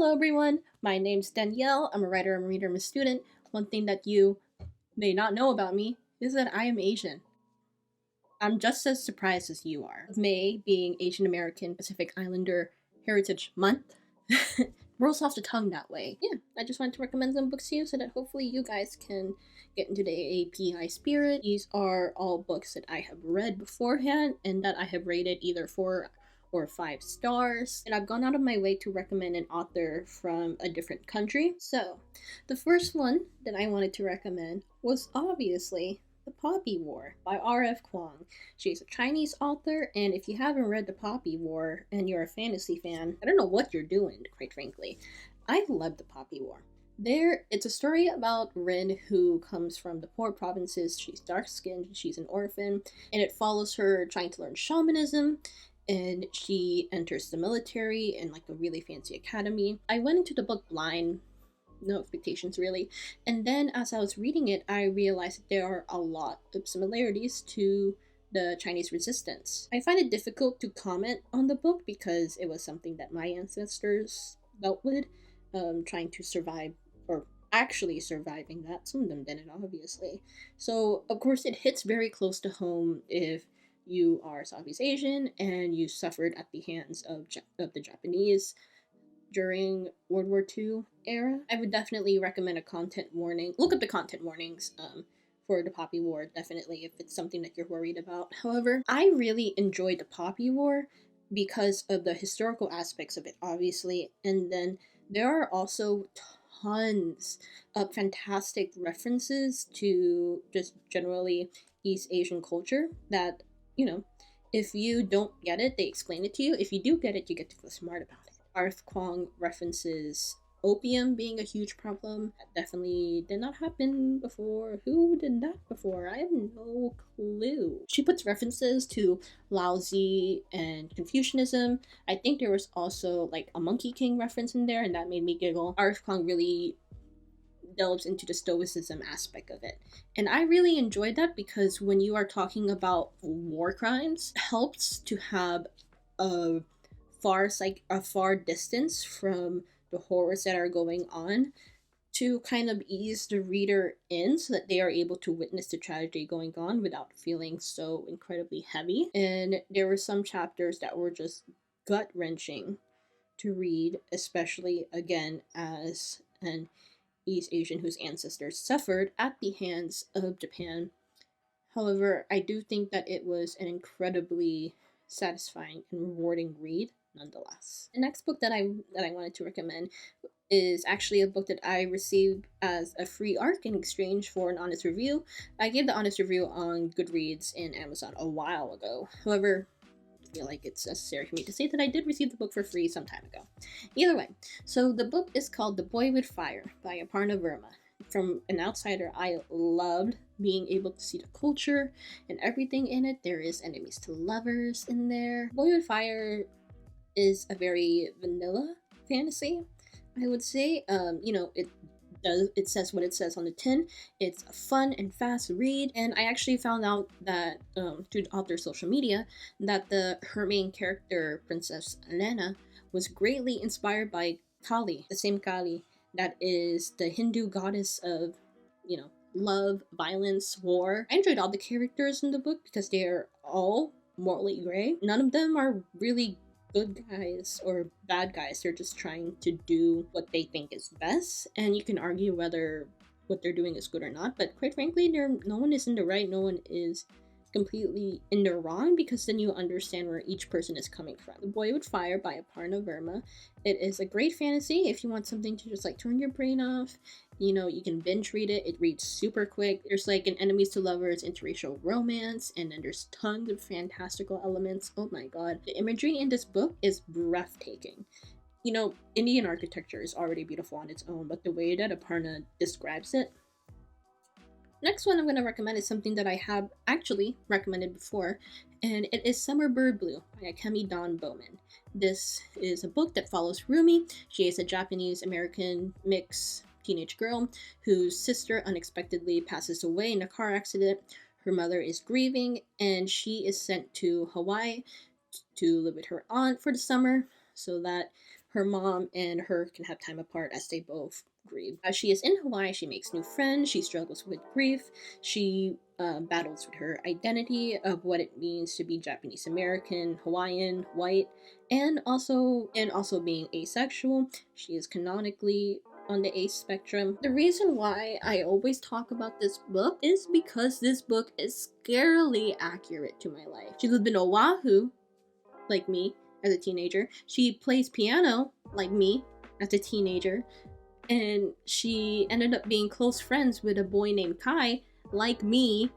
Hello everyone, my name's Danielle. I'm a writer, I'm a reader, I'm a student. One thing that you may not know about me is that I am Asian. I'm just as surprised as you are. May being Asian American Pacific Islander Heritage Month rolls off the tongue that way. Yeah, I just wanted to recommend some books to you so that hopefully you guys can get into the API spirit. These are all books that I have read beforehand and that I have rated either 4 or 5 stars. And I've gone out of my way to recommend an author from a different country. So, the first one that I wanted to recommend was obviously The Poppy War by R.F. Kuang. She's a Chinese author, and if you haven't read The Poppy War and you're a fantasy fan, I don't know what you're doing, quite frankly. I love The Poppy War. It's a story about Rin, who comes from the poor provinces. She's dark-skinned, she's an orphan, and it follows her trying to learn shamanism, and she enters the military in like a really fancy academy. I went into the book blind, no expectations really, and then as I was reading it, I realized that there are a lot of similarities to the Chinese resistance. I find it difficult to comment on the book because it was something that my ancestors dealt with, trying to survive, or actually surviving that. Some of them didn't, obviously. So, of course, it hits very close to home if you are Southeast Asian and you suffered at the hands of the Japanese during World War II era. I would definitely recommend a content warning. Look up the content warnings for the Poppy War, definitely, if it's something that you're worried about. However, I really enjoyed the Poppy War because of the historical aspects of it, obviously, and then there are also tons of fantastic references to just generally East Asian culture that, if you don't get it, they explain it to you. If you do get it, you get to feel smart about it. Arth Kwong references opium being a huge problem. That definitely did not happen before. Who did that before? I have no clue. She puts references to Laozi and Confucianism. I think there was also like a Monkey King reference in there, and that made me giggle. Arth Kwong really delves into the stoicism aspect of it. And I really enjoyed that because when you are talking about war crimes, it helps to have a far distance from the horrors that are going on to kind of ease the reader in so that they are able to witness the tragedy going on without feeling so incredibly heavy. And there were some chapters that were just gut-wrenching to read, especially again as an East Asian whose ancestors suffered at the hands of Japan. However, I do think that it was an incredibly satisfying and rewarding read nonetheless. The next book that I wanted to recommend is actually a book that I received as a free ARC in exchange for an honest review. I gave the honest review on Goodreads and Amazon a while ago. However, I feel like it's necessary for me to say that I did receive the book for free some time ago. Either way, so the book is called The Boy with Fire by Aparna Verma. From an outsider, I loved being able to see the culture and everything in it. There is enemies to lovers in there. Boy with Fire is a very vanilla fantasy, I would say. It says what it says on the tin. It's a fun and fast read, and I actually found out that through the author's social media that her main character, Princess Elena, was greatly inspired by Kali, the same Kali that is the Hindu goddess of, love, violence, war. I enjoyed all the characters in the book because they are all morally gray. None of them are really good guys or bad guys. They're just trying to do what they think is best, and you can argue whether what they're doing is good or not, but quite frankly, no one is in the right, no one is completely in the wrong, because then you understand where each person is coming from. The Boy with Fire by Aparna Verma. It is a great fantasy if you want something to just like turn your brain off. You can binge read it. It reads super quick. There's like an enemies to lovers interracial romance, and then there's tons of fantastical elements. Oh my god. The imagery in this book is breathtaking. Indian architecture is already beautiful on its own, but the way that Aparna describes it. Next one I'm going to recommend is something that I have actually recommended before, and it is Summer Bird Blue by Akemi Bowman. This is a book that follows Rumi. She is a Japanese-American mix teenage girl whose sister unexpectedly passes away in a car accident. Her mother is grieving, and she is sent to Hawaii to live with her aunt for the summer so that her mom and her can have time apart as they both grieve. As she is in Hawaii, she makes new friends, she struggles with grief, she battles with her identity of what it means to be Japanese American, Hawaiian, white, and also being asexual. She is canonically on the ace spectrum. The reason why I always talk about this book is because this book is scarily accurate to my life. She lived in Oahu, like me, as a teenager. She plays piano, like me, as a teenager. And she ended up being close friends with a boy named Kai, like me,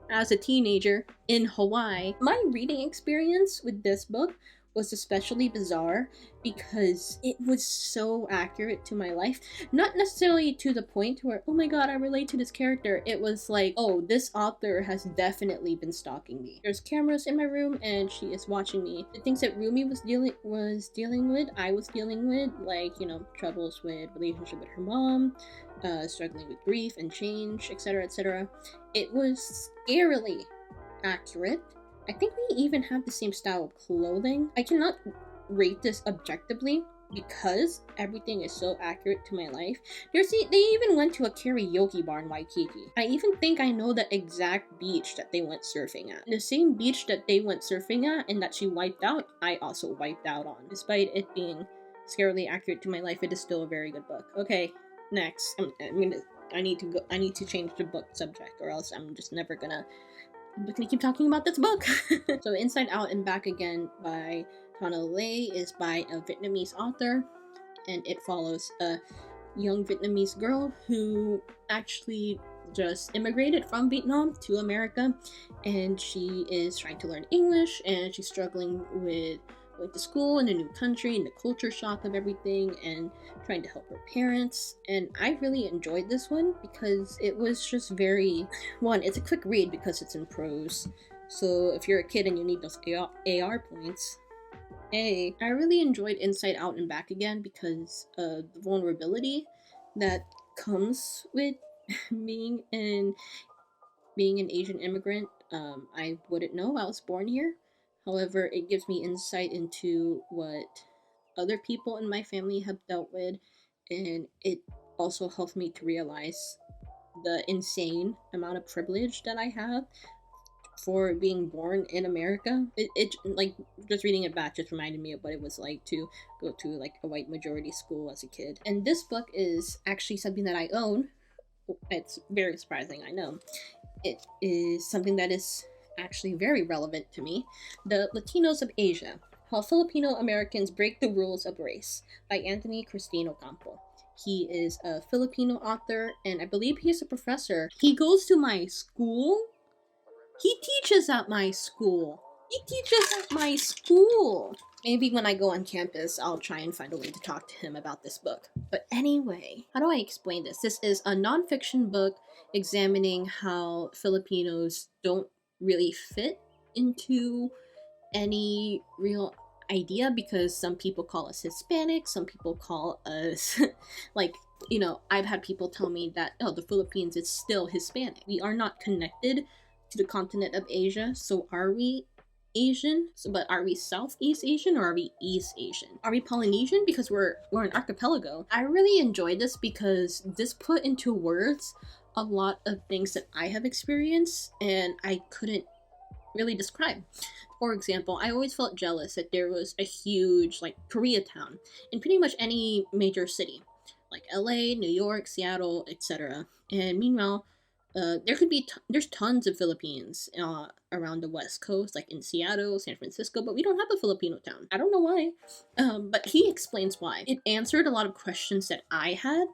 as a teenager, in Hawaii. My reading experience with this book was especially bizarre because it was so accurate to my life. Not necessarily to the point where, oh my god, I relate to this character. It was like, oh, this author has definitely been stalking me. There's cameras in my room and she is watching me. The things that Rumi was dealing with, I was dealing with, like, you know, troubles with relationship with her mom, struggling with grief and change, etc., etc. It was scarily accurate. I think we even have the same style of clothing. I cannot rate this objectively because everything is so accurate to my life. They even went to a karaoke bar in Waikiki. I even think I know the exact beach that they went surfing at. The same beach that they went surfing at and that she wiped out, I also wiped out on. Despite it being scarily accurate to my life, it is still a very good book. Okay, next. I need to change the book subject, or else I'm just never gonna keep talking about this book. So Inside Out and Back Again by Tanhha Lê is by a Vietnamese author, and it follows a young Vietnamese girl who actually just immigrated from Vietnam to America, and she is trying to learn English, and she's struggling with going to school in a new country and the culture shock of everything, and trying to help her parents. And I really enjoyed this one because it was just very, one, it's a quick read because it's in prose, so if you're a kid and you need those AR points, I really enjoyed Inside Out and Back Again because of the vulnerability that comes with being an Asian immigrant. I wouldn't know, I was born here. However, it gives me insight into what other people in my family have dealt with, and it also helped me to realize the insane amount of privilege that I have for being born in America. It like, just reading it back just reminded me of what it was like to go to like a white majority school as a kid. And this book is actually something that I own. It's very surprising, I know. It is something that is actually very relevant to me. The Latinos of Asia: How Filipino Americans Break the Rules of Race by Anthony Christine Ocampo. He is a Filipino author, and I believe he is a professor. He goes to my school. He teaches at my school. Maybe when I go on campus, I'll try and find a way to talk to him about this book. But anyway, how do I explain this? This is a nonfiction book examining how Filipinos don't really fit into any real idea, because some people call us Hispanic, some people call us like, you know, I've had people tell me that, oh, the Philippines is still Hispanic. We are not connected to the continent of Asia, so are we Asian? But are we Southeast Asian or are we East Asian? Are we Polynesian? Because we're an archipelago. I really enjoyed this because this put into words a lot of things that I have experienced and I couldn't really describe. For example, I always felt jealous that there was a huge, like, Koreatown in pretty much any major city, like LA, New York, Seattle, etc. And meanwhile, there's tons of Philippines around the West Coast, like in Seattle, San Francisco, but we don't have a Filipino town. I don't know why, but he explains why. It answered a lot of questions that I had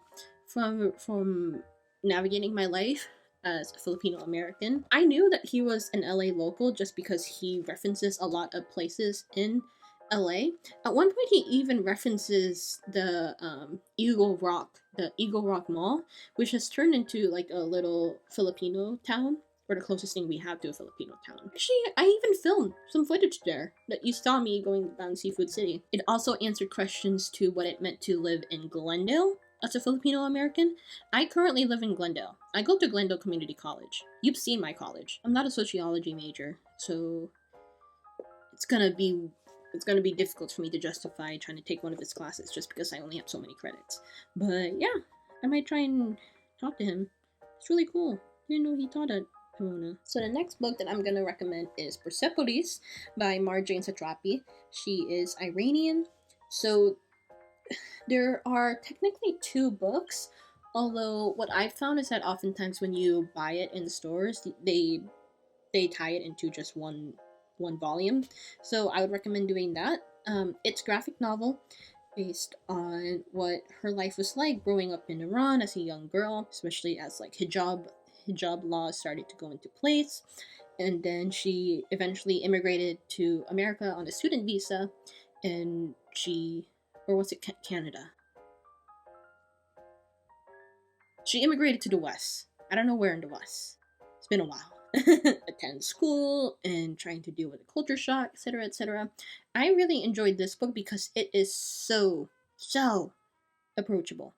from navigating my life as a Filipino American. I knew that he was an LA local just because he references a lot of places in LA. At one point, he even references the Eagle Rock Mall, which has turned into like a little Filipino town, or the closest thing we have to a Filipino town. Actually, I even filmed some footage there that you saw me going down Seafood City. It also answered questions to what it meant to live in Glendale as a Filipino American. I currently live in Glendale. I go to Glendale Community College. You've seen my college. I'm not a sociology major, so it's gonna be it's going to be difficult for me to justify trying to take one of his classes just because I only have so many credits. But yeah, I might try and talk to him. It's really cool. Didn't know he taught at Pomona. So the next book that I'm going to recommend is Persepolis by Marjane Satrapi. She is Iranian. So there are technically 2 books, although what I've found is that oftentimes when you buy it in stores, they tie it into just one volume. So I would recommend doing that. It's graphic novel based on what her life was like growing up in Iran as a young girl, especially as like hijab laws started to go into place. And then she eventually immigrated to America on a student visa, and or was it Canada? She immigrated to the West. I don't know where in the West. It's been a while. Attend school and trying to deal with the culture shock, etc., etc. I really enjoyed this book because it is so approachable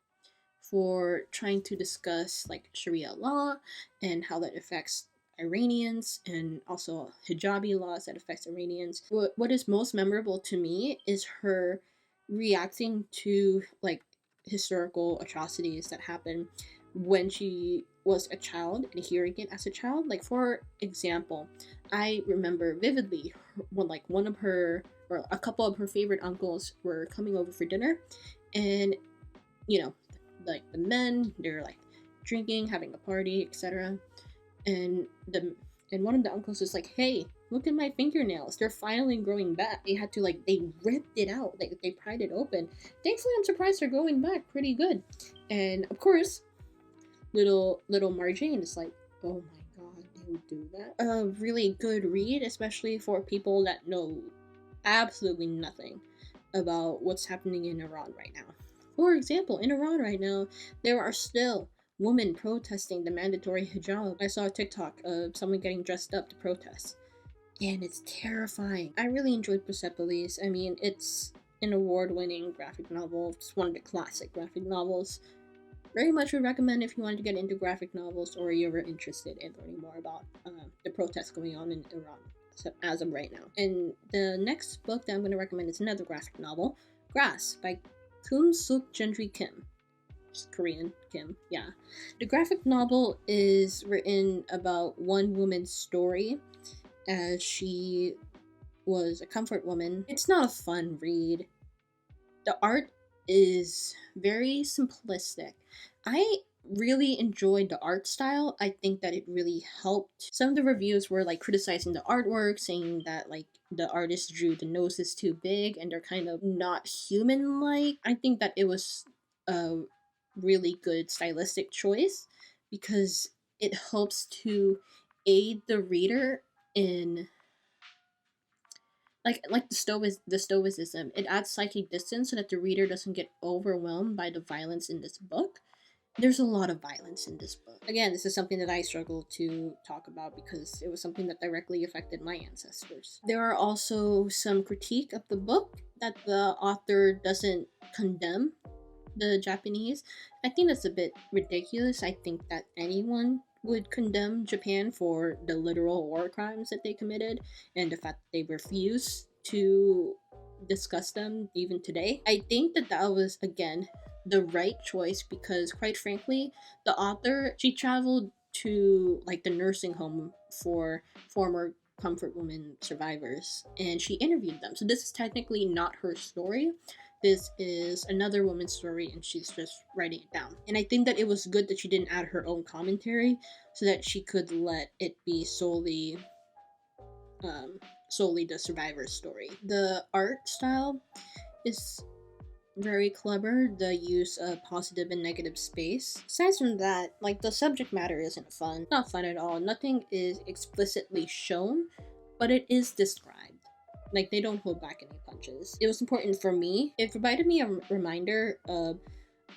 for trying to discuss like Sharia law and how that affects Iranians, and also hijabi laws that affects Iranians. What is most memorable to me is her reacting to like historical atrocities that happened when she was a child and hearing it as a child. Like, for example, I remember vividly when like one of her or a couple of her favorite uncles were coming over for dinner, and you know, like the men, they're like drinking, having a party, etc. And one of the uncles is like, "Hey, look at my fingernails. They're finally growing back." They had to they ripped it out, like they pried it open. Thankfully, I'm surprised they're growing back pretty good. And of course, little Marjane is like, "Oh my god, they would do that." A really good read, especially for people that know absolutely nothing about what's happening in Iran right now. For example, in Iran right now, there are still women protesting the mandatory hijab. I saw a TikTok of someone getting dressed up to protest, and it's terrifying. I really enjoyed Persepolis. I mean, it's an award-winning graphic novel. It's one of the classic graphic novels. Very much would recommend if you wanted to get into graphic novels or you're interested in learning more about the protests going on in Iran as of right now. And the next book that I'm going to recommend is another graphic novel, Grass by Keum Suk Gendry Kim. It's Korean, Kim, yeah. The graphic novel is written about one woman's story as she was a comfort woman. It's not a fun read. The art is very simplistic. I really enjoyed the art style. I think that it really helped. Some of the reviews were like criticizing the artwork, saying that like the artist drew the noses too big and they're kind of not human like. I think that it was a really good stylistic choice because it helps to aid the reader in like the stoicism. It adds psychic distance so that the reader doesn't get overwhelmed by the violence in this book. There's a lot of violence in this book. Again, this is something that I struggle to talk about because it was something that directly affected my ancestors. There are also some critique of the book that the author doesn't condemn the Japanese. I think that's a bit ridiculous. I think that anyone would condemn Japan for the literal war crimes that they committed and the fact that they refuse to discuss them even today. I think that that was, again, the right choice because, quite frankly, the author, she traveled to like the nursing home for former comfort women survivors and she interviewed them. So this is technically not her story. This is another woman's story and she's just writing it down. And I think that it was good that she didn't add her own commentary so that she could let it be solely the survivor's story. The art style is very clever, the use of positive and negative space. Aside from that, like the subject matter isn't fun. Not fun at all. Nothing is explicitly shown, but it is described. Like, they don't hold back any punches. It was important for me. It provided me a reminder of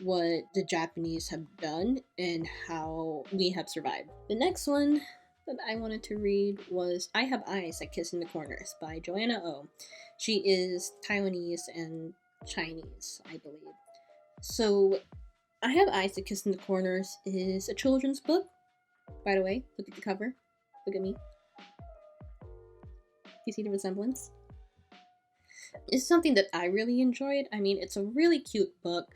what the Japanese have done and how we have survived. The next one that I wanted to read was I Have Eyes That Kiss in the Corners by Johanna Oh. She is Taiwanese and Chinese, I believe. So, I Have Eyes That Kiss in the Corners is a children's book. By the way, look at the cover. Look at me. Do you see the resemblance? It's something that I really enjoyed. I mean, it's a really cute book.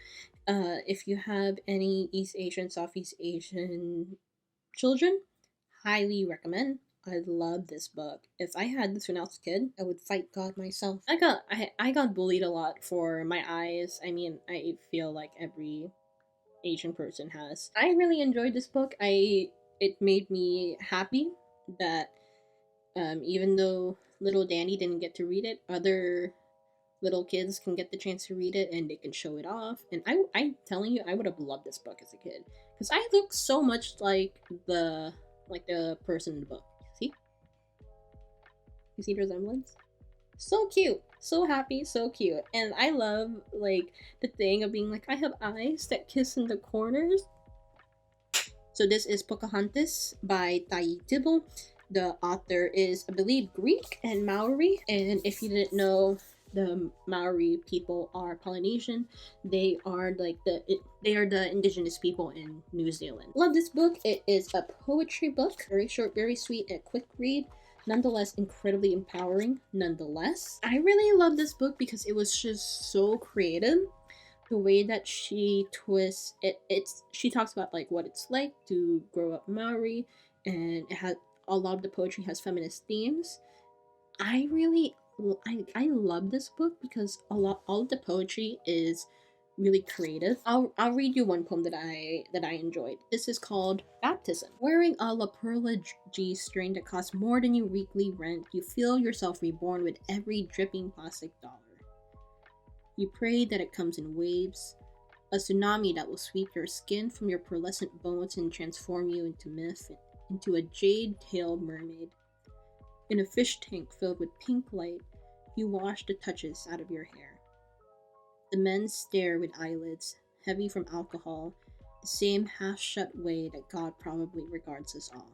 If you have any East Asian, Southeast Asian children, highly recommend. I love this book. If I had this when I was a kid, I would fight God myself. I got bullied a lot for my eyes. I mean, I feel like every Asian person has. I really enjoyed this book. It made me happy that even though little Danny didn't get to read it, other little kids can get the chance to read it and they can show it off. And I'm telling you, I would have loved this book as a kid because I look so much like the person in the book. See, you see the resemblance? So cute, so happy, so cute. And I love like the thing of being like I have eyes that kiss in the corners. So this is Poūkahangatus by Tayi. The author is, I believe, Greek and Maori. And if you didn't know, the Maori people are Polynesian. They are they are the indigenous people in New Zealand. Love this book. It is a poetry book, very short, very sweet, and quick read. Nonetheless, incredibly empowering. Nonetheless, I really love this book because it was just so creative. The way that she twists she talks about like what it's like to grow up Maori, and it has a lot of the poetry has feminist themes. I really I love this book because all of the poetry is really creative. I'll read you one poem that I enjoyed. This is called Baptism. Wearing a La Perla G-string that costs more than your weekly rent, you feel yourself reborn with every dripping plastic dollar. You pray that it comes in waves, a tsunami that will sweep your skin from your pearlescent bones and transform you into a jade-tailed mermaid. In a fish tank filled with pink light, you wash the touches out of your hair. The men stare with eyelids, heavy from alcohol, the same half-shut way that God probably regards us all.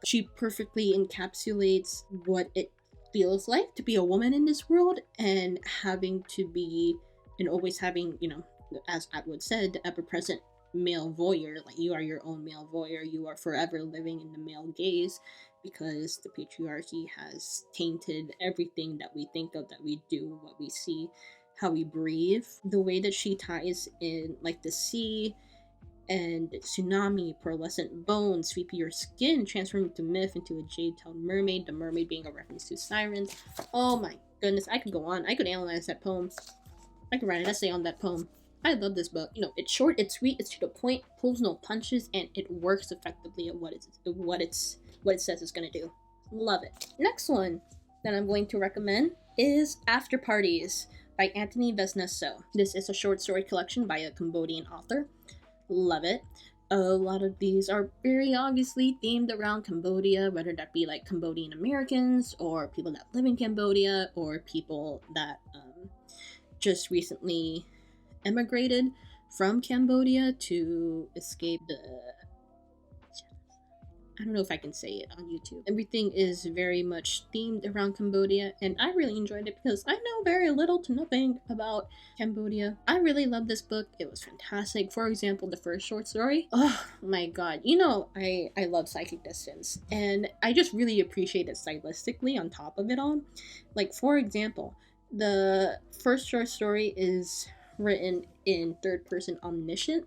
She perfectly encapsulates what it feels like to be a woman in this world and having to be, and always having, as Atwood said, the ever-present male voyeur. Like, you are your own male voyeur. You are forever living in the male gaze because the patriarchy has tainted everything that we think of, that we do, what we see, how we breathe. The way that she ties in, like, the sea and tsunami, pearlescent bones, sweep your skin, transforming to myth into a jade-tailed mermaid, the mermaid being a reference to sirens. Oh my goodness, I could go on. I could analyze that poem. I could write an essay on that poem. I love this book. It's short, it's sweet, it's to the point, pulls no punches, and it works effectively at what it says it's gonna do. Love it. Next one that I'm going to recommend is Afterparties by Anthony Veasna. This is a short story collection by a Cambodian author. Love it. A lot of these are very obviously themed around Cambodia, whether that be like Cambodian Americans or people that live in Cambodia or people that just recently emigrated from Cambodia to escape the... I don't know if I can say it on YouTube. Everything is very much themed around Cambodia, and I really enjoyed it because I know very little to nothing about Cambodia. I really love this book. It was fantastic. For example, the first short story. Oh my god. I love Psychic Distance, and I just really appreciate it stylistically on top of it all. Like, for example, the first short story is written in third person omniscient,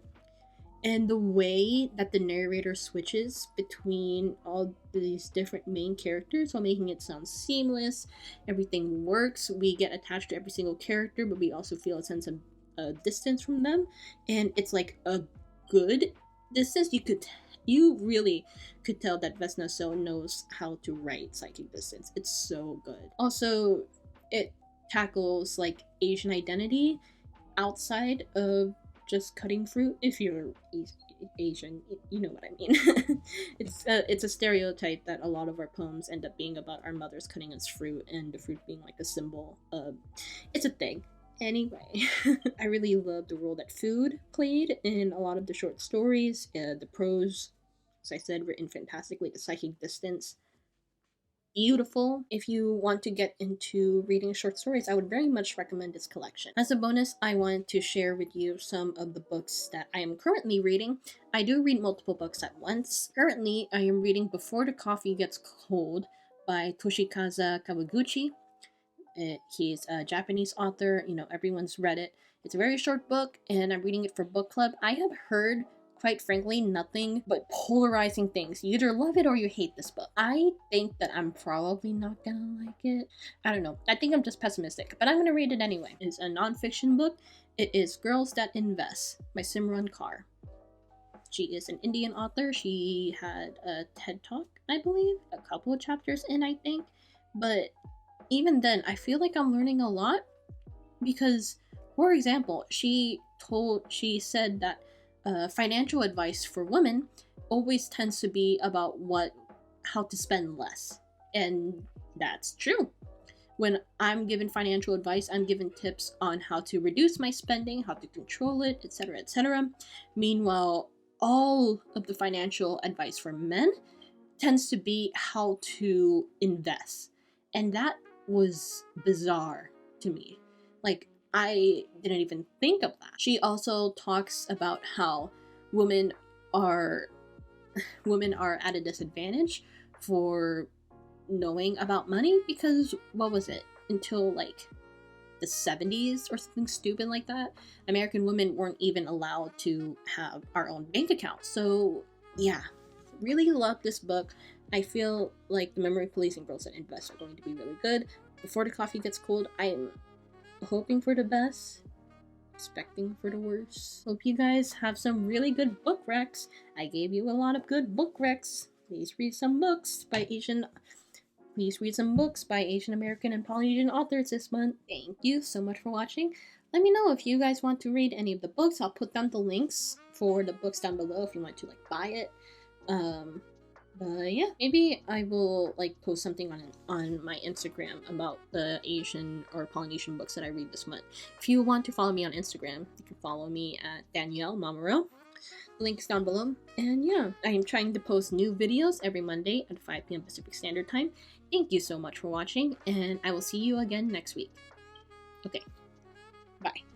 and the way that the narrator switches between all these different main characters while making it sound seamless, everything works. We get attached to every single character, but we also feel a sense of distance from them, and it's like a good distance. You really could tell that Veasna knows how to write Psychic Distance. It's so good. Also, it tackles like Asian identity outside of just cutting fruit. If you're Asian, you know what I mean. It's a stereotype that a lot of our poems end up being about our mothers cutting us fruit, and the fruit being like a symbol of... It's a thing. Anyway, I really love the role that food played in a lot of the short stories. The prose, as I said, written fantastically. The Psychic Distance, beautiful. If you want to get into reading short stories, I would very much recommend this collection. As a bonus, I wanted to share with you some of the books that I am currently reading. I do read multiple books at once. Currently, I am reading Before the Coffee Gets Cold by Toshikazu Kawaguchi. He's a Japanese author. You know, everyone's read it. It's a very short book, and I'm reading it for book club. I have heard, quite frankly, nothing but polarizing things. You either love it or you hate this book. I think that I'm probably not gonna like it. I don't know. I think I'm just pessimistic, but I'm gonna read it anyway. It's a nonfiction book. It is Girls That Invest by Simran Kaur. She is an Indian author. She had a TED Talk, I believe, a couple of chapters in, I think. But even then, I feel like I'm learning a lot because, for example, she said that financial advice for women always tends to be about how to spend less. And that's true. When I'm given financial advice, I'm given tips on how to reduce my spending, how to control it, etc., etc. Meanwhile, all of the financial advice for men tends to be how to invest. And that was bizarre to me. Like, I didn't even think of that. She also talks about how women are at a disadvantage for knowing about money because, what was it, until like the 70s or something stupid like that, American women weren't even allowed to have our own bank account. So yeah, really love this book. I feel like the Memory Police and Girls That Invest are going to be really good. Before the coffee gets cold, I'm hoping for the best, expecting for the worst. Hope you guys have some really good book recs. I gave you a lot of good book recs. Please read some books by Asian American and Polynesian authors this month. Thank you so much for watching. Let me know if you guys want to read any of the books. I'll put down the links for the books down below if you want to like buy it. But yeah, maybe I will like post something on my Instagram about the Asian or Polynesian books that I read this month. If you want to follow me on Instagram, you can follow me at Danielle Mamaro. Links down below. And yeah, I am trying to post new videos every Monday at 5 p.m. Pacific Standard Time. Thank you so much for watching, and I will see you again next week. Okay, bye.